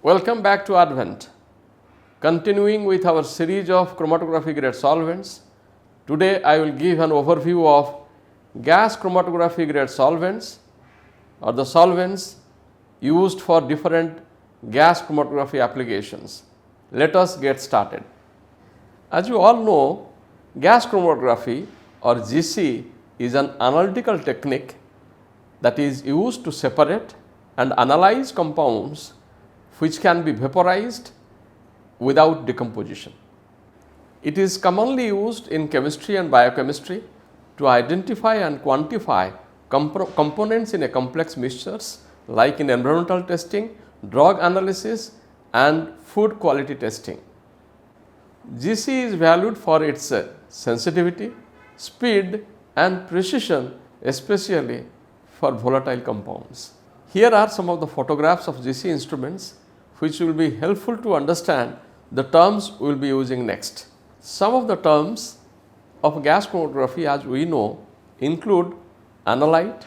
Welcome back to Advent. Continuing with our series of chromatography grade solvents, today I will give an overview of gas chromatography grade solvents or the solvents used for different gas chromatography applications. Let us get started. As you all know, gas chromatography or GC is an analytical technique that is used to separate and analyze compounds which can be vaporized without decomposition. It is commonly used in chemistry and biochemistry to identify and quantify components in a complex mixtures like in environmental testing, drug analysis and food quality testing. GC is valued for its sensitivity, speed and precision, especially for volatile compounds. Here are some of the photographs of GC instruments which will be helpful to understand the terms we will be using next. Some of the terms of gas chromatography, as we know, include analyte,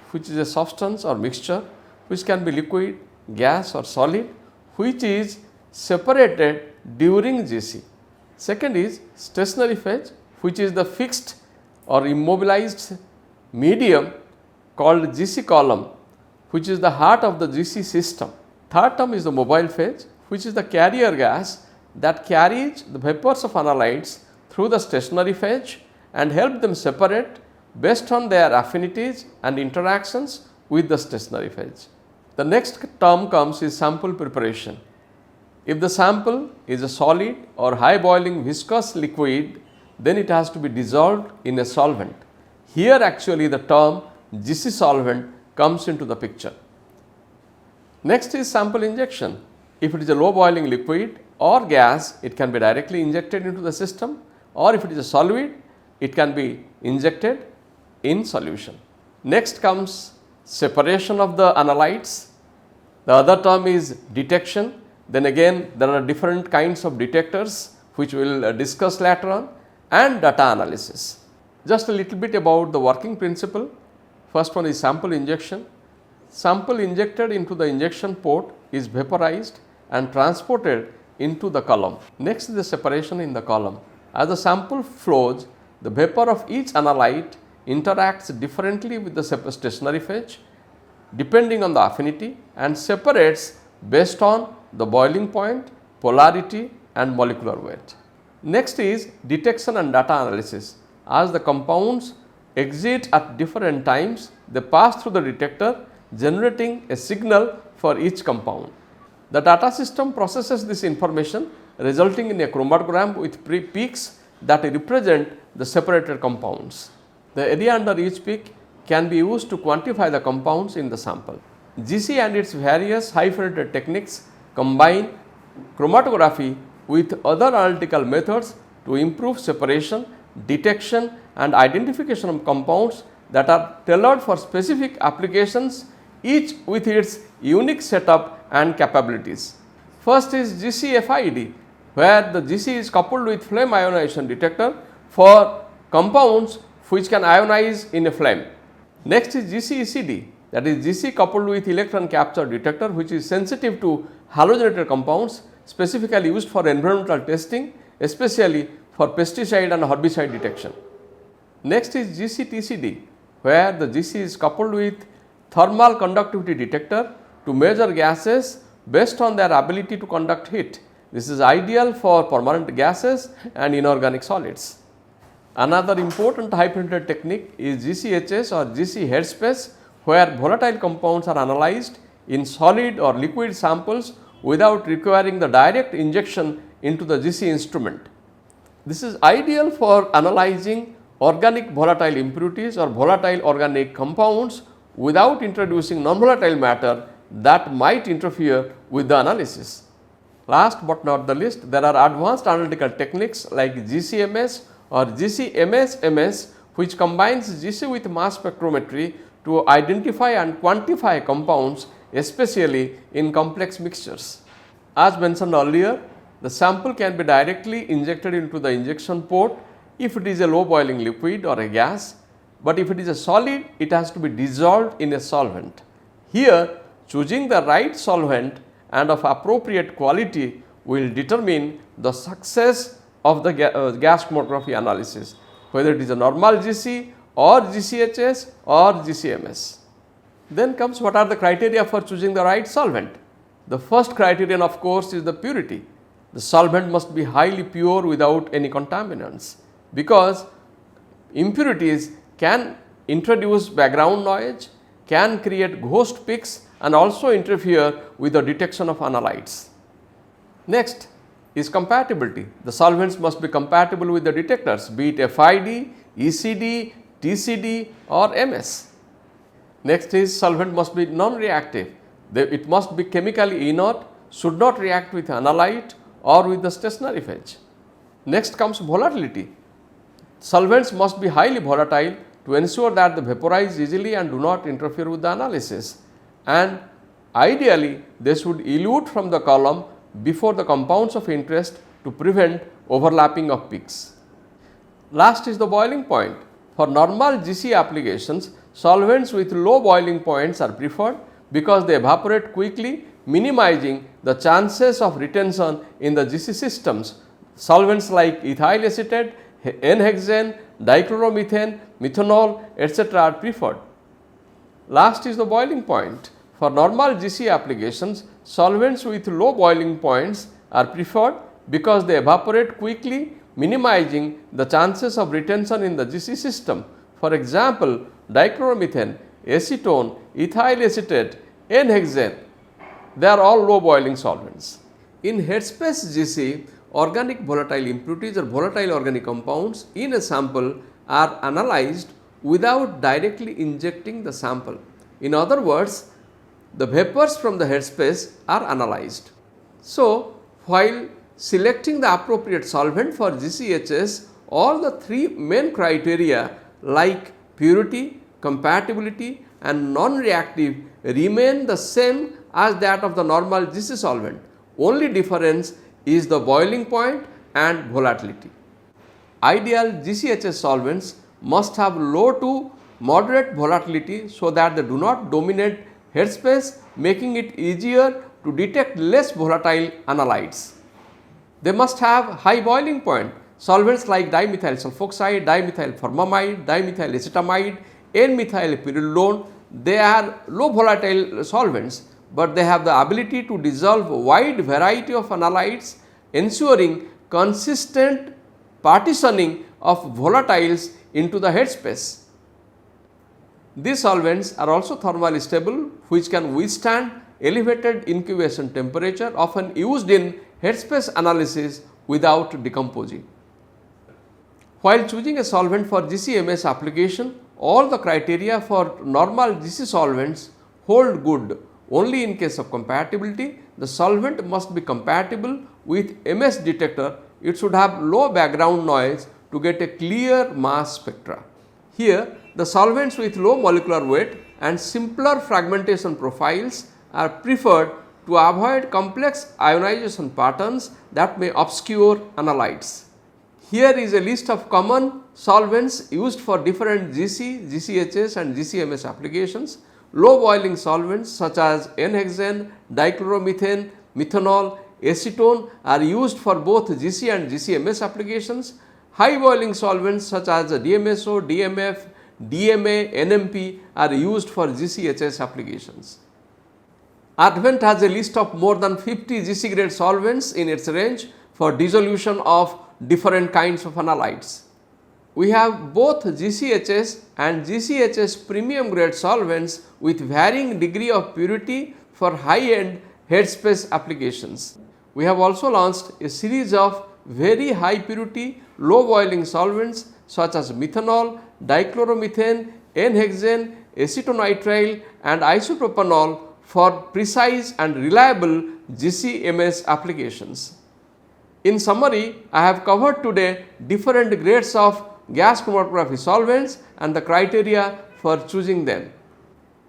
which is a substance or mixture which can be liquid, gas or solid, which is separated during GC. Second is stationary phase, which is the fixed or immobilized medium called GC column, which is the heart of the GC system. Third term is the mobile phase, which is the carrier gas that carries the vapors of analytes through the stationary phase and help them separate based on their affinities and interactions with the stationary phase. The next term comes is sample preparation. If the sample is a solid or high boiling viscous liquid, then it has to be dissolved in a solvent. Here actually the term GC solvent comes into the picture. Next is sample injection. If it is a low boiling liquid or gas, it can be directly injected into the system, or if it is a solid, it can be injected in solution. Next comes separation of the analytes. The other term is detection. Then again there are different kinds of detectors which we will discuss later on, and data analysis. Just a little bit about the working principle. First one is sample injection. Sample injected into the injection port is vaporized and transported into the column. Next is the separation in the column. As the sample flows, the vapor of each analyte interacts differently with the stationary phase depending on the affinity and separates based on the boiling point, polarity and molecular weight. Next is detection and data analysis. As the compounds exit at different times, they pass through the detector, generating a signal for each compound. The data system processes this information, resulting in a chromatogram with peaks that represent the separated compounds. The area under each peak can be used to quantify the compounds in the sample. GC and its various high fidelity techniques combine chromatography with other analytical methods to improve separation, detection and identification of compounds that are tailored for specific applications, each with its unique setup and capabilities. First is GC-FID, where the GC is coupled with flame ionization detector for compounds which can ionize in a flame. Next is GC-TCD, that is GC coupled with electron capture detector, which is sensitive to halogenated compounds, specifically used for environmental testing, especially for pesticide and herbicide detection. Next is GC-TCD, where the GC is coupled with thermal conductivity detector to measure gases based on their ability to conduct heat. This is ideal for permanent gases and inorganic solids. Another important high fidelity technique is GC-HS or GC headspace, where volatile compounds are analyzed in solid or liquid samples without requiring the direct injection into the GC instrument. This is ideal for analyzing organic volatile impurities or volatile organic compounds without introducing non-volatile matter that might interfere with the analysis. Last but not the least, there are advanced analytical techniques like GC-MS or GC-MS-MS, which combines GC with mass spectrometry to identify and quantify compounds, especially in complex mixtures. As mentioned earlier, the sample can be directly injected into the injection port if it is a low boiling liquid or a gas, but if it is a solid, it has to be dissolved in a solvent. Here, choosing the right solvent and of appropriate quality will determine the success of the gas chromatography analysis, whether it is a normal GC or GCHS or GCMS. Then comes what are the criteria for choosing the right solvent. The first criterion of course is the purity. The solvent must be highly pure without any contaminants, because impurities can introduce background noise, can create ghost peaks and also interfere with the detection of analytes. Next is compatibility. The solvents must be compatible with the detectors, be it FID, ECD, TCD or MS. Next is solvent must be non-reactive. It must be chemically inert, should not react with analyte or with the stationary phase. Next comes volatility. Solvents must be highly volatile to ensure that they vaporize easily and do not interfere with the analysis, and ideally they should elute from the column before the compounds of interest to prevent overlapping of peaks. Last is the boiling point. For normal GC applications, solvents with low boiling points are preferred because they evaporate quickly, minimizing the chances of retention in the GC systems. Solvents like ethyl acetate, N-hexane, dichloromethane, methanol, etc. are preferred. Last is the boiling point. For normal GC applications, solvents with low boiling points are preferred because they evaporate quickly, minimizing the chances of retention in the GC system. For example, dichloromethane, acetone, ethyl acetate, N-hexane, they are all low boiling solvents. In headspace GC, organic volatile impurities or volatile organic compounds in a sample are analyzed without directly injecting the sample. In other words, the vapors from the headspace are analyzed. So, while selecting the appropriate solvent for GCHS, all the three main criteria like purity, compatibility and non-reactive remain the same as that of the normal GC solvent. Only difference is the boiling point and volatility. Ideal GCHS solvents must have low to moderate volatility so that they do not dominate headspace, making it easier to detect less volatile analytes. They must have high boiling point. Solvents like dimethyl sulfoxide, dimethyl formamide, dimethyl acetamide, N-methyl pyrrolone, they are low volatile solvents, but they have the ability to dissolve wide variety of analytes, ensuring consistent partitioning of volatiles into the headspace. These solvents are also thermally stable, which can withstand elevated incubation temperature, often used in headspace analysis without decomposing. While choosing a solvent for GCMS application, all the criteria for normal GC solvents hold good. Only in case of compatibility, the solvent must be compatible with MS detector. It should have low background noise to get a clear mass spectra. Here, the solvents with low molecular weight and simpler fragmentation profiles are preferred to avoid complex ionization patterns that may obscure analytes. Here is a list of common solvents used for different GC, GCHS and GCMS applications. Low boiling solvents such as N-hexane, dichloromethane, methanol, acetone are used for both GC and GCMS applications. High boiling solvents such as DMSO, DMF, DMA, NMP are used for GCHS applications. Advent has a list of more than 50 GC grade solvents in its range for dissolution of different kinds of analytes. We have both GCHS and GCHS premium grade solvents with varying degree of purity for high-end headspace applications. We have also launched a series of very high purity, low boiling solvents such as methanol, dichloromethane, N-hexane, acetonitrile and isopropanol for precise and reliable GCMS applications. In summary, I have covered today different grades of gas chromatography solvents and the criteria for choosing them.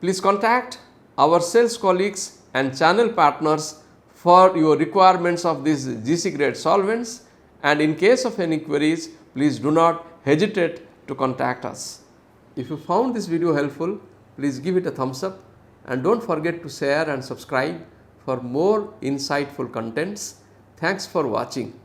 Please contact our sales colleagues and channel partners for your requirements of these GC grade solvents, and in case of any queries, please do not hesitate to contact us. If you found this video helpful, please give it a thumbs up and don't forget to share and subscribe for more insightful contents. Thanks for watching.